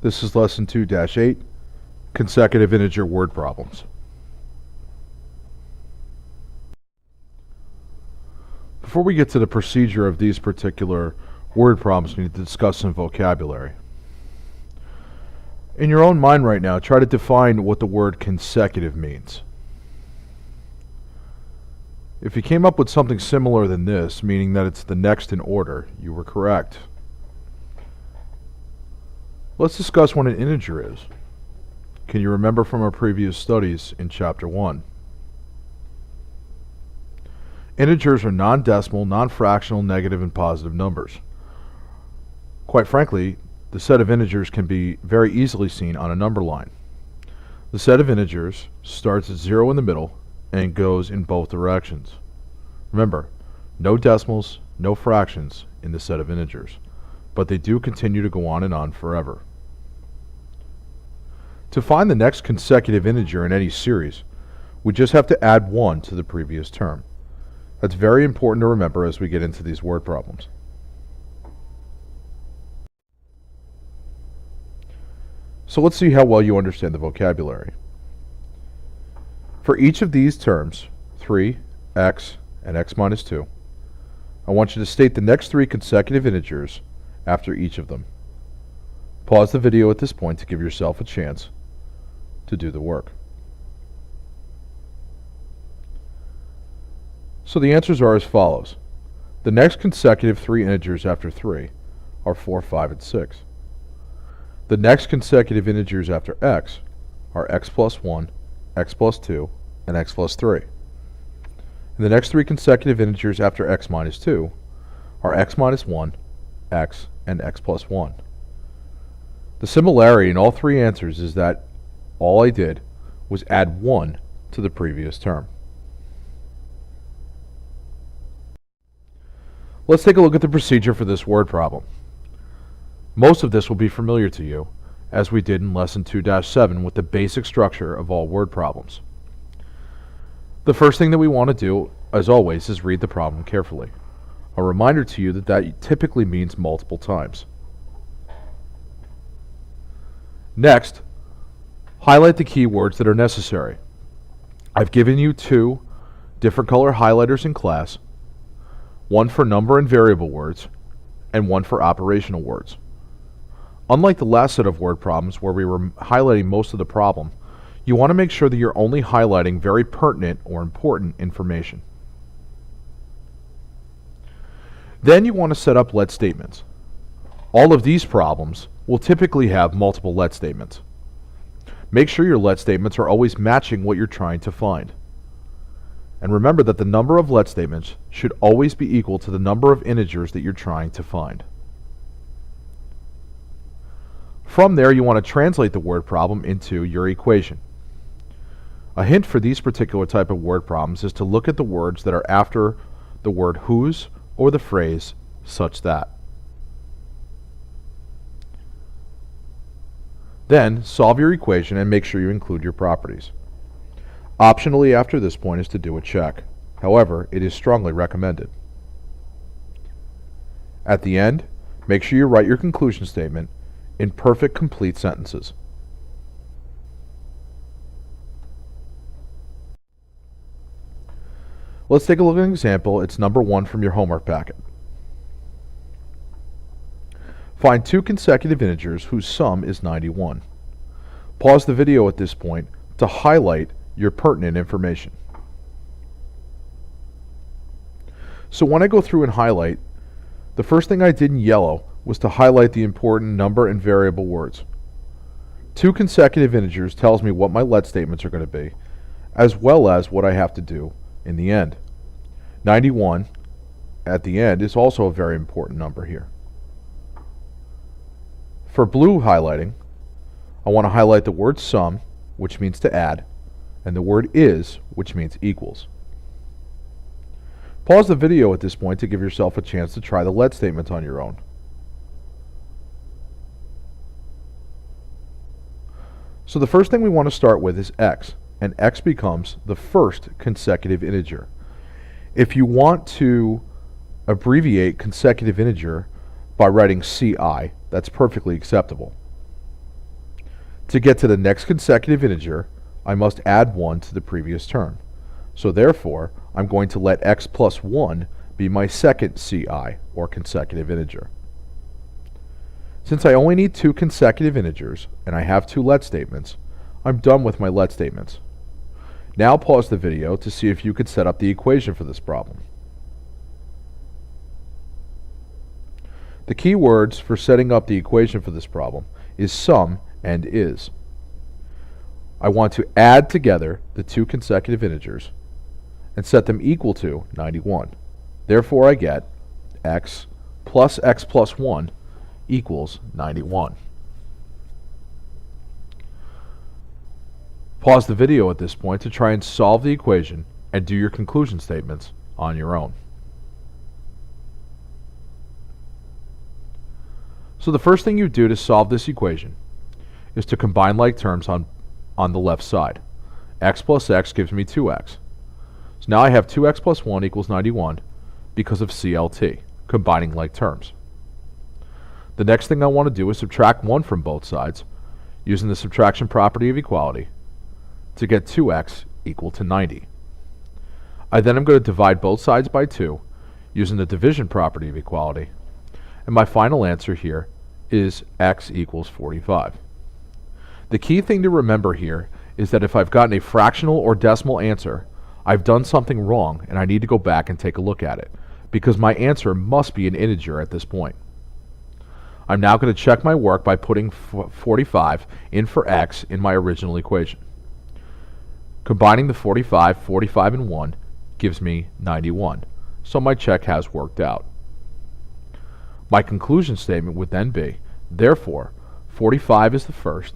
This is Lesson 2-8, Consecutive Integer Word Problems. Before we get to the procedure of these particular word problems, we need to discuss some vocabulary. In your own mind right now, try to define what the word consecutive means. If you came up with something similar than this, meaning that it's the next in order, you were correct. Let's discuss what an integer is. Can you remember from our previous studies in Chapter 1? Integers are non-decimal, non-fractional, negative, and positive numbers. Quite frankly, the set of integers can be very easily seen on a number line. The set of integers starts at 0 in the middle and goes in both directions. Remember, no decimals, no fractions in the set of integers, but they do continue to go on and on forever. To find the next consecutive integer in any series, we just have to add 1 to the previous term. That's very important to remember as we get into these word problems. So let's see how well you understand the vocabulary. For each of these terms, 3, x, and x minus 2, I want you to state the next 3 consecutive integers after each of them. Pause the video at this point to give yourself a chance to do the work. So the answers are as follows. The next consecutive 3 integers after 3 are 4, 5, and 6. The next consecutive integers after x are x plus 1, x plus 2, and x plus 3. And the next 3 consecutive integers after x minus 2 are x minus 1, x, and x plus 1. The similarity in all 3 answers is that all I did was add 1 to the previous term. Let's take a look at the procedure for this word problem. Most of this will be familiar to you, as we did in Lesson 2-7 with the basic structure of all word problems. The first thing that we want to do, as always, is read the problem carefully. A reminder to you that that typically means multiple times. Next, highlight the keywords that are necessary. I've given you 2 different color highlighters in class, one for number and variable words, and one for operational words. Unlike the last set of word problems where we were highlighting most of the problem, you want to make sure that you're only highlighting very pertinent or important information. Then you want to set up let statements. All of these problems will typically have multiple let statements. Make sure your let statements are always matching what you're trying to find. And remember that the number of let statements should always be equal to the number of integers that you're trying to find. From there, you want to translate the word problem into your equation. A hint for these particular type of word problems is to look at the words that are after the word whose or the phrase such that. Then, solve your equation and make sure you include your properties. Optionally after this point is to do a check. However, it is strongly recommended. At the end, make sure you write your conclusion statement in perfect, complete sentences. Let's take a look at an example. It's number 1 from your homework packet. Find 2 consecutive integers whose sum is 91. Pause the video at this point to highlight your pertinent information. So when I go through and highlight, the first thing I did in yellow was to highlight the important number and variable words. 2 consecutive integers tells me what my let statements are going to be, as well as what I have to do in the end. 91 at the end is also a very important number here. For blue highlighting, I want to highlight the word sum, which means to add, and the word is, which means equals. Pause the video at this point to give yourself a chance to try the let statements on your own. So the first thing we want to start with is x, and x becomes the first consecutive integer. If you want to abbreviate consecutive integer by writing CI, that's perfectly acceptable. To get to the next consecutive integer, I must add 1 to the previous term. So therefore, I'm going to let x plus 1 be my second CI, or consecutive integer. Since I only need 2 consecutive integers, and I have 2 let statements, I'm done with my let statements. Now pause the video to see if you could set up the equation for this problem. The key words for setting up the equation for this problem is sum and is. I want to add together the 2 consecutive integers and set them equal to 91. Therefore, I get x plus 1 equals 91. Pause the video at this point to try and solve the equation and do your conclusion statements on your own. So the first thing you do to solve this equation is to combine like terms on the left side. X plus x gives me 2x. So now I have 2x plus 1 equals 91 because of CLT, combining like terms. The next thing I want to do is subtract 1 from both sides using the subtraction property of equality to get 2x equal to 90. I then am going to divide both sides by 2 using the division property of equality, and my final answer here is x equals 45. The key thing to remember here is that if I've gotten a fractional or decimal answer, I've done something wrong and I need to go back and take a look at it, because my answer must be an integer at this point. I'm now going to check my work by putting 45 in for x in my original equation. Combining the 45, and 1 gives me 91, so my check has worked out. My conclusion statement would then be, therefore, 45 is the first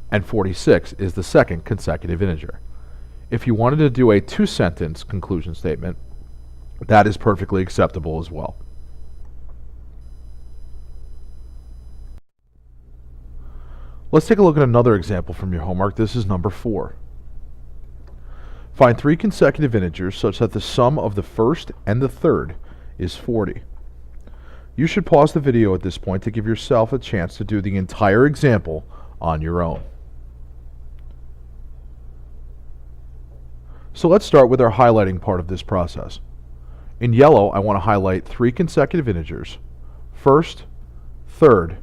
and 46 is the second consecutive integer. If you wanted to do a 2-sentence conclusion statement, that is perfectly acceptable as well. Let's take a look at another example from your homework. This is number 4. Find 3 consecutive integers such that the sum of the first and the third is 40. You should pause the video at this point to give yourself a chance to do the entire example on your own. So let's start with our highlighting part of this process. In yellow, I want to highlight 3 consecutive integers, first, third,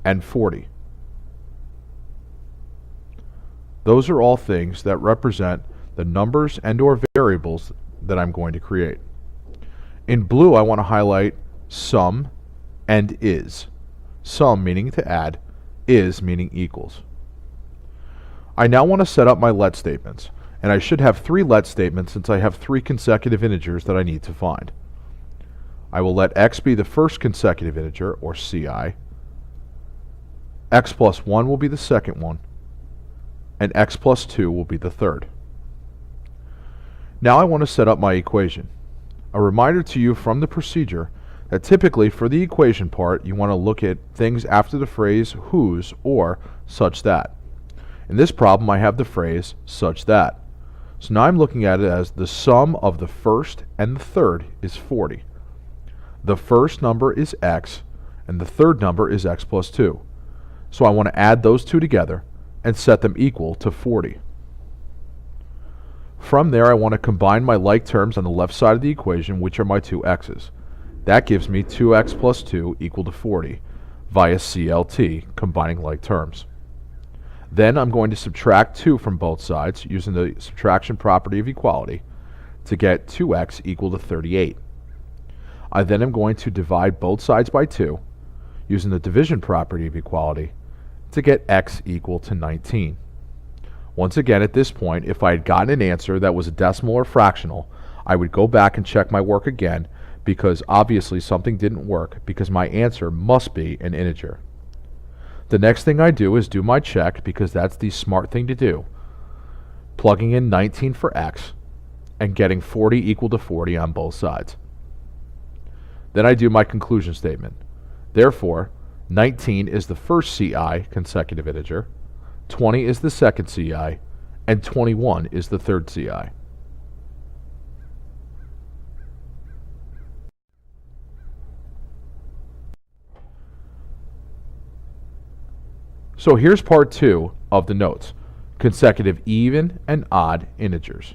and 40. Those are all things that represent the numbers and or variables that I'm going to create. In blue, I want to highlight sum and is. Sum meaning to add, is meaning equals. I now want to set up my let statements, and I should have 3 let statements since I have 3 consecutive integers that I need to find. I will let x be the first consecutive integer, or CI. X plus 1 will be the second one, and x plus 2 will be the third. Now I want to set up my equation. A reminder to you from the procedure that typically for the equation part you want to look at things after the phrase whose or such that. In this problem I have the phrase such that. So now I'm looking at it as the sum of the first and the third is 40. The first number is x and the third number is x plus 2. So I want to add those two together and set them equal to 40. From there I want to combine my like terms on the left side of the equation, which are my 2 x's. That gives me 2x plus 2 equal to 40 via CLT, combining like terms. Then I'm going to subtract 2 from both sides using the subtraction property of equality to get 2x equal to 38. I then am going to divide both sides by 2 using the division property of equality to get x equal to 19. Once again, at this point, if I had gotten an answer that was a decimal or fractional, I would go back and check my work again, because obviously something didn't work because my answer must be an integer. The next thing I do is do my check, because that's the smart thing to do, plugging in 19 for x and getting 40 equal to 40 on both sides. Then I do my conclusion statement. Therefore, 19 is the first CI consecutive integer, 20 is the second CI, and 21 is the third CI. So here's part 2 of the notes, consecutive even and odd integers.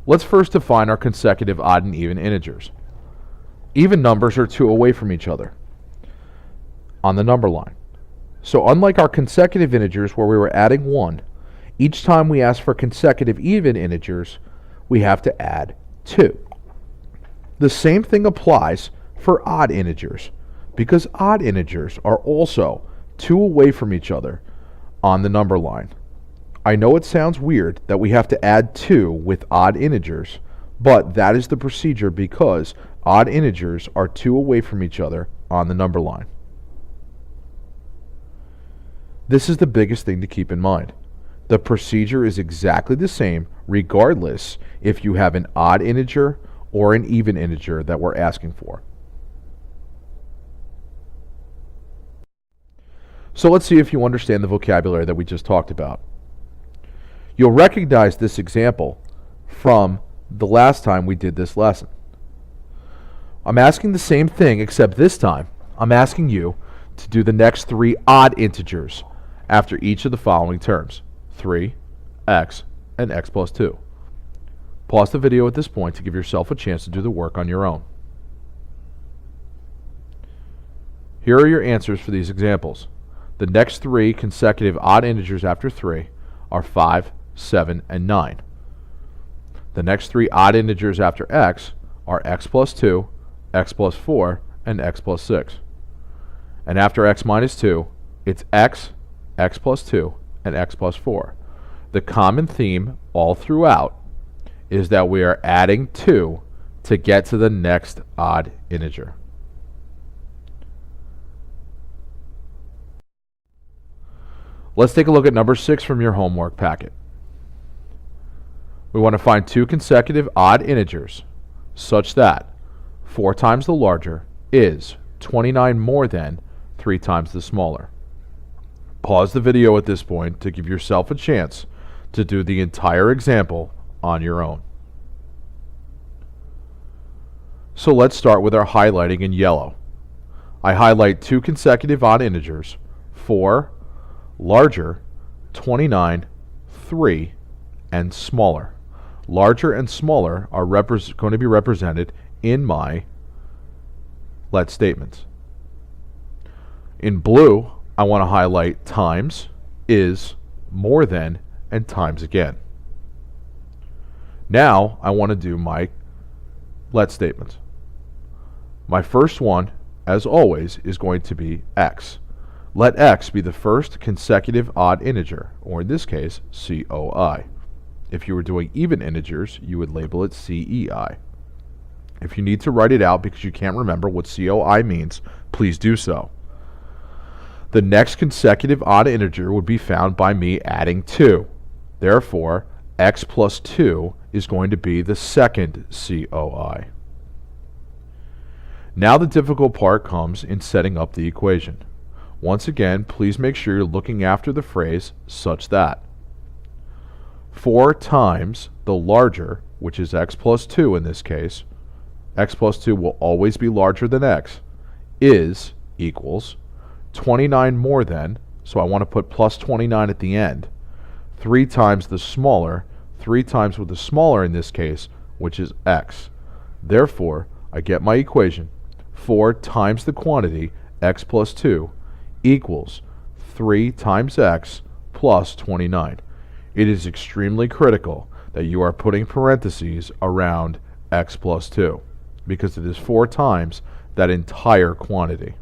Let's first define our consecutive odd and even integers. Even numbers are 2 away from each other on the number line. So unlike our consecutive integers where we were adding 1, each time we ask for consecutive even integers, we have to add 2. The same thing applies for odd integers, because odd integers are also 2 away from each other on the number line. I know it sounds weird that we have to add 2 with odd integers, but that is the procedure because odd integers are 2 away from each other on the number line. This is the biggest thing to keep in mind. The procedure is exactly the same regardless if you have an odd integer or an even integer that we're asking for. So let's see if you understand the vocabulary that we just talked about. You'll recognize this example from the last time we did this lesson. I'm asking the same thing, except this time I'm asking you to do the next 3 odd integers after each of the following terms: 3, x, and x plus 2. Pause the video at this point to give yourself a chance to do the work on your own. Here are your answers for these examples. The next 3 consecutive odd integers after 3 are 5, 7, and 9. The next 3 odd integers after x are x plus 2, x plus 4, and x plus 6. And after x minus 2, it's x, x plus 2, and x plus 4. The common theme all throughout is that we are adding 2 to get to the next odd integer. Let's take a look at number 6 from your homework packet. We want to find 2 consecutive odd integers such that 4 times the larger is 29 more than 3 times the smaller. Pause the video at this point to give yourself a chance to do the entire example on your own. So let's start with our highlighting in yellow. I highlight 2 consecutive odd integers: 4, larger, 29, 3, and smaller. Larger and smaller are going to be represented in my let statements. In blue, I want to highlight times, is, more than, and times again. Now I want to do my let statements. My first one, as always, is going to be x. Let x be the first consecutive odd integer, or in this case, COI. If you were doing even integers, you would label it CEI. If you need to write it out because you can't remember what COI means, please do so. The next consecutive odd integer would be found by me adding 2. Therefore, x plus 2 is going to be the second COI. Now the difficult part comes in setting up the equation. Once again, please make sure you're looking after the phrase such that 4 times the larger, which is x plus 2 in this case, x plus 2 will always be larger than x, is equals 29 more than, so I want to put plus 29 at the end, 3 times the smaller, 3 times with the smaller in this case, which is x. Therefore, I get my equation, 4 times the quantity, x plus 2, equals 3 times x plus 29. It is extremely critical that you are putting parentheses around x plus 2, because it is 4 times that entire quantity.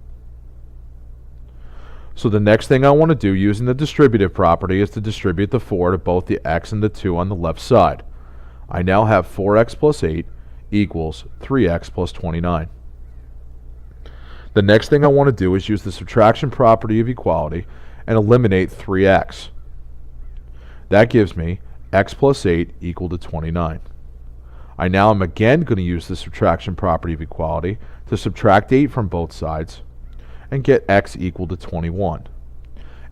So the next thing I want to do using the distributive property is to distribute the 4 to both the x and the 2 on the left side. I now have 4x plus 8 equals 3x plus 29. The next thing I want to do is use the subtraction property of equality and eliminate 3x. That gives me x plus 8 equal to 29. I now am again going to use the subtraction property of equality to subtract 8 from both sides and get x equal to 21.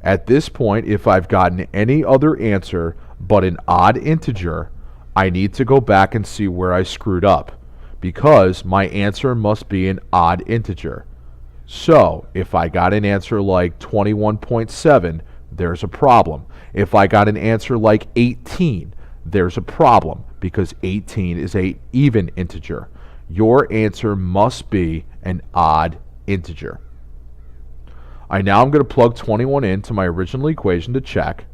At this point, if I've gotten any other answer but an odd integer, I need to go back and see where I screwed up, because my answer must be an odd integer. So, if I got an answer like 21.7, there's a problem. If I got an answer like 18, there's a problem because 18 is an even integer. Your answer must be an odd integer. I'm going to plug 21 into my original equation to check.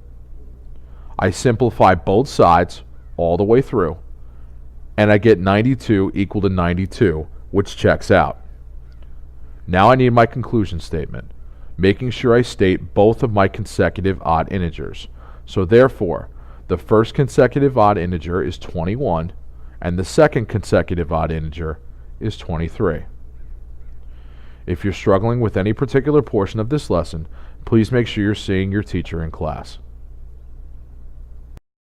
I simplify both sides all the way through, and I get 92 equal to 92, which checks out. Now I need my conclusion statement, making sure I state both of my consecutive odd integers. So therefore, the first consecutive odd integer is 21, and the second consecutive odd integer is 23. If you're struggling with any particular portion of this lesson, please make sure you're seeing your teacher in class.